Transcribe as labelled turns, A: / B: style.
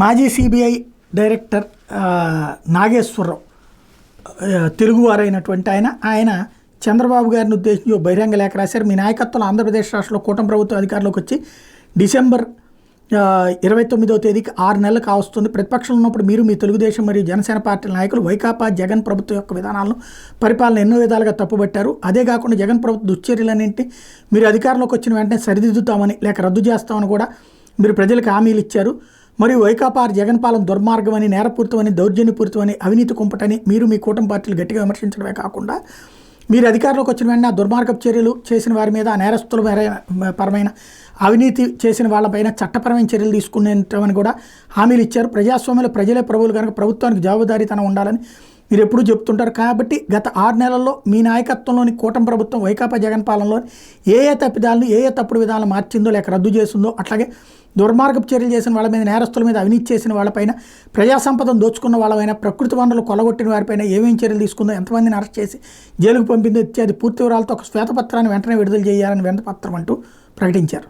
A: మాజీ CBI director Nageswararao తెలుగువారైనటువంటి ఆయన చంద్రబాబు గారిని ఉద్దేశించి బహిరంగ లేఖ రాశారు. మీ నాయకత్వంలో ఆంధ్రప్రదేశ్ రాష్ట్రంలో కూటమి ప్రభుత్వం అధికారంలోకి వచ్చి డిసెంబర్ 29వ తేదీకి 6 నెలలు కావస్తుంది. ప్రతిపక్షంలో ఉన్నప్పుడు మీరు మీ తెలుగుదేశం మరియు జనసేన పార్టీల నాయకులు వైకాపా జగన్ ప్రభుత్వం యొక్క విధానాలను పరిపాలన ఎన్నో విధాలుగా తప్పుబట్టారు. అదే కాకుండా జగన్ ప్రభుత్వ దుశ్చర్యలన్నింటినీ మీరు అధికారంలోకి వచ్చిన వెంటనే సరిదిద్దుతామని లేక రద్దు చేస్తామని కూడా మీరు ప్రజలకు హామీలు ఇచ్చారు. మరియు వైకాపా జగన్ పాలన దుర్మార్గమని, నేరపూరితమని, దౌర్జన్యపూరితమని, అవినీతి కుంపటని మీరు మీ కూటమి పార్టీలు గట్టిగా విమర్శించడమే కాకుండా మీరు అధికారంలోకి వచ్చిన వెంటనే ఆ దుర్మార్గపు చర్యలు చేసిన వారి మీద, ఆ నేరస్తుల పరమైన అవినీతి చేసిన వాళ్ళపైన చట్టపరమైన చర్యలు తీసుకునేటమని కూడా హామీలు ఇచ్చారు. ప్రజాస్వామ్యంలో ప్రజలే ప్రభువులు కనుక ప్రభుత్వానికి జవాబుదారీతనం ఉండాలని మీరు ఎప్పుడూ చెప్తుంటారు. కాబట్టి గత 6 నెలల్లో మీ నాయకత్వంలోని కూటమి ప్రభుత్వం వైకాపా జగన్ పాలనలో ఏ తప్పిదాలను, ఏ తప్పుడు విధానాలు మార్చిందో లేక రద్దు చేసిందో, అట్లాగే దుర్మార్గపు చర్యలు చేసిన వాళ్ళ మీద, నేరస్తుల మీద, అవినీతి చేసిన వాళ్ళపైన, ప్రజా సంపదను దోచుకున్న వాళ్ళపైన, ప్రకృతి వనరులు కొలగొట్టిన వారిపైన ఏమేమి చర్యలు తీసుకుందో, ఎంతమందిని అరెస్ట్ చేసి జైలుకు పంపిందో ఇత్యాది పూర్తి వివరాలతో ఒక శ్వేతపత్రాన్ని వెంటనే విడుదల చేయాలని వినతిపత్రం అంటూ ప్రకటించారు.